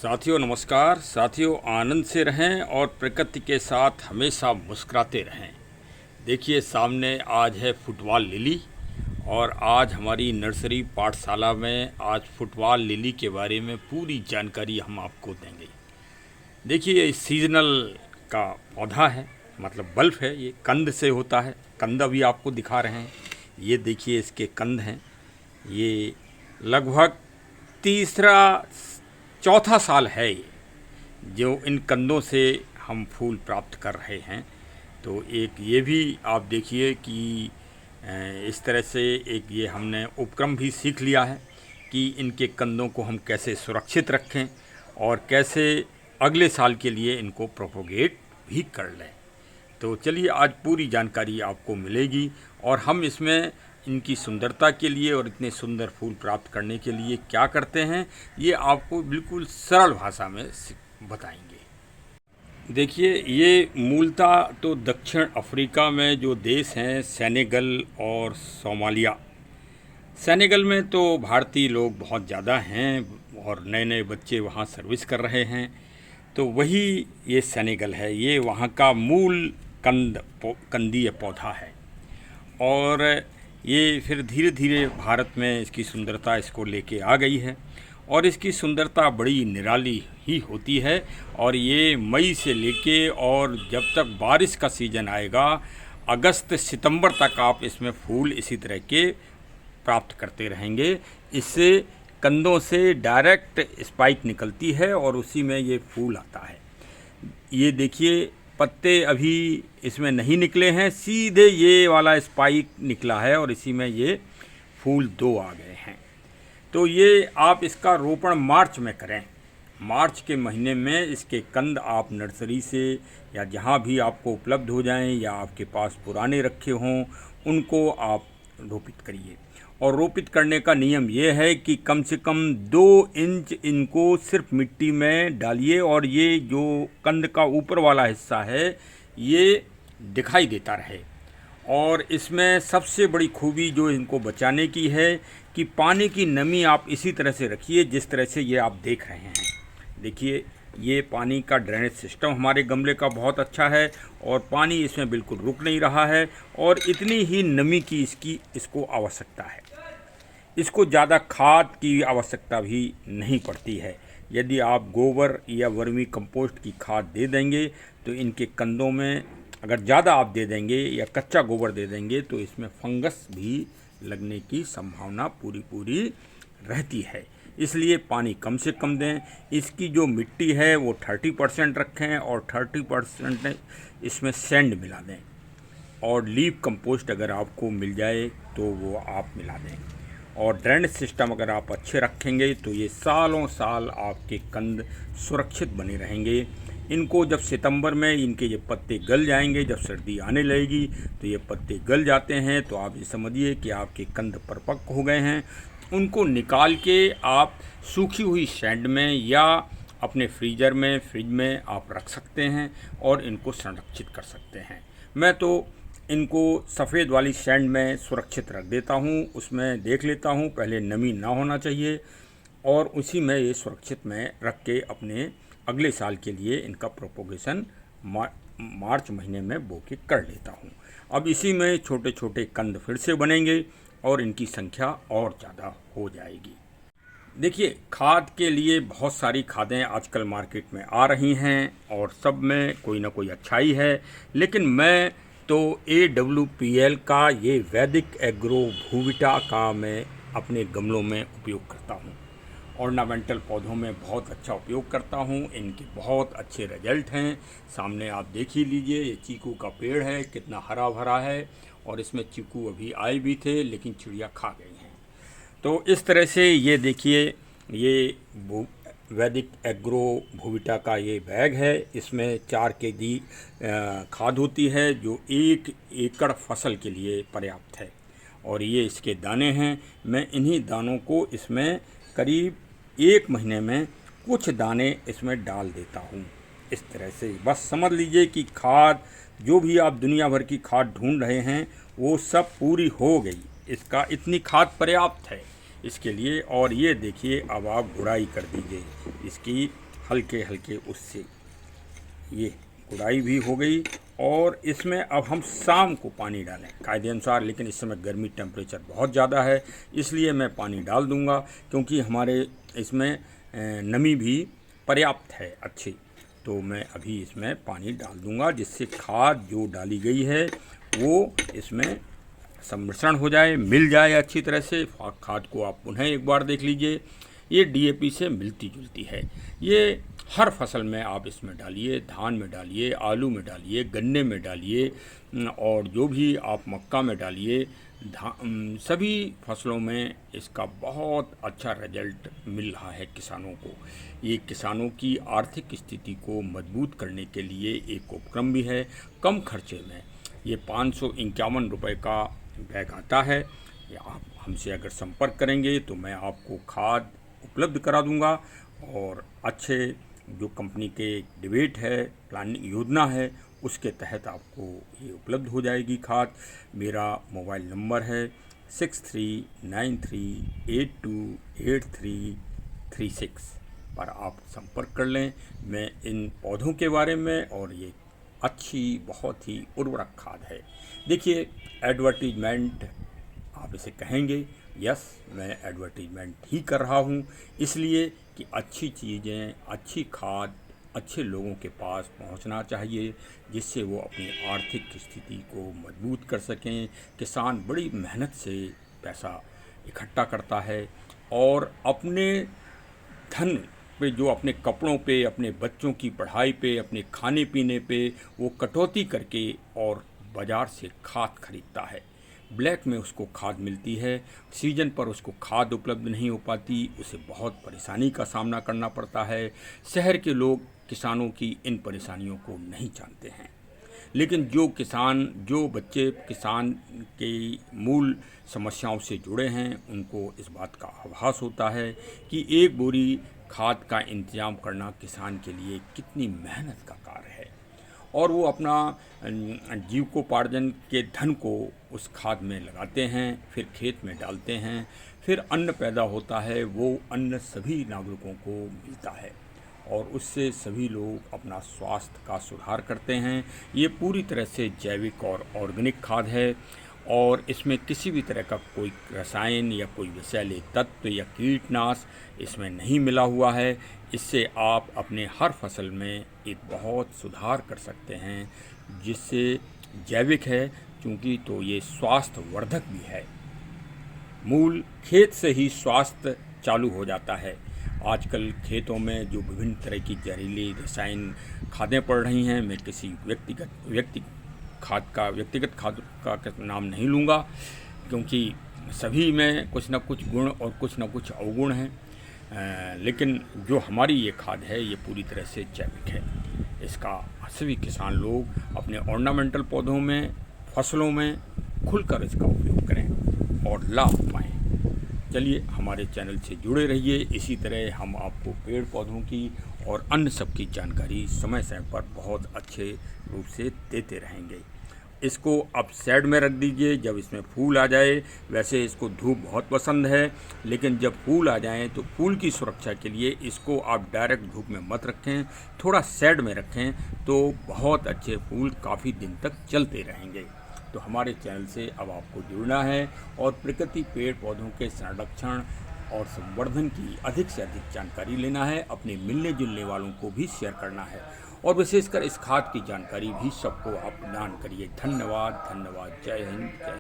साथियों नमस्कार। साथियों आनंद से रहें और प्रकृति के साथ हमेशा मुस्कुराते रहें। देखिए सामने आज है फुटबॉल लिली और आज हमारी नर्सरी पाठशाला में आज फुटबॉल लिली के बारे में पूरी जानकारी हम आपको देंगे। देखिए ये सीजनल का पौधा है, मतलब बल्ब है, ये कंद से होता है। कंद अभी आपको दिखा रहे हैं, ये देखिए इसके कंद हैं। ये लगभग तीसरा चौथा साल है ये जो इन कंदों से हम फूल प्राप्त कर रहे हैं। तो एक ये भी आप देखिए कि इस तरह से एक ये हमने उपक्रम भी सीख लिया है कि इनके कंदों को हम कैसे सुरक्षित रखें और कैसे अगले साल के लिए इनको प्रोपोगेट भी कर लें। तो चलिए आज पूरी जानकारी आपको मिलेगी और हम इसमें इनकी सुंदरता के लिए और इतने सुंदर फूल प्राप्त करने के लिए क्या करते हैं ये आपको बिल्कुल सरल भाषा में बताएंगे। देखिए ये मूलतः तो दक्षिण अफ्रीका में जो देश हैं सेनेगल और सोमालिया। सेनेगल में तो भारतीय लोग बहुत ज़्यादा हैं और नए नए बच्चे वहाँ सर्विस कर रहे हैं। तो वही ये सेनेगल है, ये वहाँ का मूल कंदीय पौधा है और ये फिर धीरे धीरे भारत में इसकी सुंदरता इसको लेके आ गई है और इसकी सुंदरता बड़ी निराली ही होती है। और ये मई से लेके और जब तक बारिश का सीज़न आएगा अगस्त सितंबर तक आप इसमें फूल इसी तरह के प्राप्त करते रहेंगे। इससे कंदों से डायरेक्ट स्पाइक निकलती है और उसी में ये फूल आता है। ये देखिए पत्ते अभी इसमें नहीं निकले हैं, सीधे ये वाला स्पाइक निकला है और इसी में ये फूल दो आ गए हैं। तो ये आप इसका रोपण मार्च में करें। मार्च के महीने में इसके कंद आप नर्सरी से या जहाँ भी आपको उपलब्ध हो जाएं या आपके पास पुराने रखे हों उनको आप रोपित करिए। और रोपित करने का नियम ये है कि कम से कम 2 इंच इनको सिर्फ मिट्टी में डालिए और ये जो कंद का ऊपर वाला हिस्सा है ये दिखाई देता रहे। और इसमें सबसे बड़ी खूबी जो इनको बचाने की है कि पानी की नमी आप इसी तरह से रखिए जिस तरह से ये आप देख रहे हैं। देखिए ये पानी का ड्रेनेज सिस्टम हमारे गमले का बहुत अच्छा है और पानी इसमें बिल्कुल रुक नहीं रहा है और इतनी ही नमी की इसको आवश्यकता है। इसको ज़्यादा खाद की आवश्यकता भी नहीं पड़ती है। यदि आप गोबर या वर्मी कंपोस्ट की खाद दे देंगे तो इनके कंदों में अगर ज़्यादा आप दे देंगे या कच्चा गोबर दे देंगे तो इसमें फंगस भी लगने की संभावना पूरी रहती है। इसलिए पानी कम से कम दें। इसकी जो मिट्टी है वो 30% रखें और 30% इसमें सैंड मिला दें और लीफ कंपोस्ट अगर आपको मिल जाए तो वो आप मिला दें। और ड्रेनेज सिस्टम अगर आप अच्छे रखेंगे तो ये सालों साल आपके कंद सुरक्षित बने रहेंगे। इनको जब सितंबर में इनके ये पत्ते गल जाएंगे, जब सर्दी आने लगेगी तो ये पत्ते गल जाते हैं तो आप ये समझिए कि आपके कंद परिपक्व हो गए हैं। उनको निकाल के आप सूखी हुई सैंड में या अपने फ्रिज में आप रख सकते हैं और इनको संरक्षित कर सकते हैं। मैं तो इनको सफ़ेद वाली सैंड में सुरक्षित रख देता हूँ, उसमें देख लेता हूँ पहले नमी ना होना चाहिए और उसी में ये सुरक्षित में रख के अपने अगले साल के लिए इनका प्रोपोगेशन मार्च महीने में बो के कर लेता हूँ। अब इसी में छोटे छोटे कंद फिर से बनेंगे और इनकी संख्या और ज़्यादा हो जाएगी। देखिए खाद के लिए बहुत सारी खादें आजकल मार्केट में आ रही हैं और सब में कोई ना कोई अच्छाई है, लेकिन मैं तो AWPL का ये वैदिक एग्रो भूविटा का मैं अपने गमलों में उपयोग करता हूँ। ऑर्नामेंटल पौधों में बहुत अच्छा उपयोग करता हूँ। इनके बहुत अच्छे रिजल्ट हैं। सामने आप देख ही लीजिए, ये चीकू का पेड़ है, कितना हरा भरा है और इसमें चीकू अभी आए भी थे लेकिन चिड़िया खा गई हैं। तो इस तरह से ये देखिए ये वैदिक एग्रो भूविटा का ये बैग है। इसमें 4 kg खाद होती है जो 1 एकड़ फसल के लिए पर्याप्त है और ये इसके दाने हैं। मैं इन्हीं दानों को इसमें करीब 1 महीने में कुछ दाने इसमें डाल देता हूँ। इस तरह से बस समझ लीजिए कि खाद जो भी आप दुनिया भर की खाद ढूंढ रहे हैं वो सब पूरी हो गई। इसका इतनी खाद पर्याप्त है इसके लिए। और ये देखिए अब आप गुड़ाई कर दीजिए इसकी हल्के हल्के उससे ये गुड़ाई भी हो गई। और इसमें अब हम शाम को पानी डालें कायदे अनुसार, लेकिन इस समय गर्मी टेम्परेचर बहुत ज़्यादा है, इसलिए मैं पानी डाल दूंगा, क्योंकि हमारे इसमें नमी भी पर्याप्त है अच्छी। तो मैं अभी इसमें पानी डाल दूंगा, जिससे खाद जो डाली गई है वो इसमें सम्मिश्रण हो जाए, मिल जाए अच्छी तरह से। खाद को आप पुनः एक बार देख लीजिए, ये डीएपी से मिलती जुलती है। ये हर फसल में आप इसमें डालिए, धान में डालिए, आलू में डालिए, गन्ने में डालिए, और जो भी आप मक्का में डालिए, सभी फसलों में इसका बहुत अच्छा रिजल्ट मिल रहा है किसानों को। ये किसानों की आर्थिक स्थिति को मजबूत करने के लिए एक उपक्रम भी है। कम खर्चे में ये 551 रुपये का बैग आता है। आप हमसे अगर संपर्क करेंगे तो मैं आपको खाद उपलब्ध करा दूंगा, और अच्छे जो कंपनी के डिबेट है, प्लानिंग योजना है, उसके तहत आपको ये उपलब्ध हो जाएगी खाद। मेरा मोबाइल नंबर है 6393828336 पर आप संपर्क कर लें। मैं इन पौधों के बारे में, और ये अच्छी बहुत ही उर्वरक खाद है। देखिए, एडवर्टीजमेंट आप इसे कहेंगे, यस, मैं एडवर्टीजमेंट ही कर रहा हूँ, इसलिए कि अच्छी चीज़ें, अच्छी खाद अच्छे लोगों के पास पहुंचना चाहिए, जिससे वो अपनी आर्थिक स्थिति को मजबूत कर सकें। किसान बड़ी मेहनत से पैसा इकट्ठा करता है, और अपने धन पे, जो अपने कपड़ों पे, अपने बच्चों की पढ़ाई पे, अपने खाने पीने पे वो कटौती करके और बाज़ार से खाद खरीदता है। ब्लैक में उसको खाद मिलती है, सीजन पर उसको खाद उपलब्ध नहीं हो पाती, उसे बहुत परेशानी का सामना करना पड़ता है। शहर के लोग किसानों की इन परेशानियों को नहीं जानते हैं, लेकिन जो किसान, जो बच्चे किसान की मूल समस्याओं से जुड़े हैं, उनको इस बात का आभास होता है कि एक बोरी खाद का इंतजाम करना किसान के लिए कितनी मेहनत का कार्य है, और वो अपना जीविकोपार्जन के धन को उस खाद में लगाते हैं, फिर खेत में डालते हैं, फिर अन्न पैदा होता है। वो अन्न सभी नागरिकों को मिलता है, और उससे सभी लोग अपना स्वास्थ्य का सुधार करते हैं। ये पूरी तरह से जैविक और ऑर्गेनिक खाद है, और इसमें किसी भी तरह का कोई रसायन या कोई विषैले तत्व या कीटनाश इसमें नहीं मिला हुआ है। इससे आप अपने हर फसल में एक बहुत सुधार कर सकते हैं, जिससे जैविक है, क्योंकि तो ये स्वास्थ्य वर्धक भी है। मूल खेत से ही स्वास्थ्य चालू हो जाता है। आजकल खेतों में जो विभिन्न तरह की जहरीली रसायन खादें पड़ रही हैं, मैं किसी व्यक्तिगत खाद का नाम नहीं लूँगा, क्योंकि सभी में कुछ न कुछ गुण और कुछ न कुछ अवगुण हैं, लेकिन जो हमारी ये खाद है ये पूरी तरह से जैविक है। इसका सभी किसान लोग अपने ऑर्नामेंटल पौधों में, फसलों में खुलकर इसका उपयोग करें और लाभ पाएँ। चलिए, हमारे चैनल से जुड़े रहिए। इसी तरह हम आपको पेड़ पौधों की और अन्य सब की जानकारी समय समय पर बहुत अच्छे रूप से देते रहेंगे। इसको आप साइड में रख दीजिए जब इसमें फूल आ जाए। वैसे इसको धूप बहुत पसंद है, लेकिन जब फूल आ जाएं तो फूल की सुरक्षा के लिए इसको आप डायरेक्ट धूप में मत रखें, थोड़ा साइड में रखें, तो बहुत अच्छे फूल काफ़ी दिन तक चलते रहेंगे। तो हमारे चैनल से अब आपको जुड़ना है और प्रकृति पेड़ पौधों के संरक्षण और संवर्धन की अधिक से अधिक जानकारी लेना है। अपने मिलने जुलने वालों को भी शेयर करना है, और विशेषकर इस खाद की जानकारी भी सबको आप प्रदान करिए। धन्यवाद, धन्यवाद। जय हिंद, जय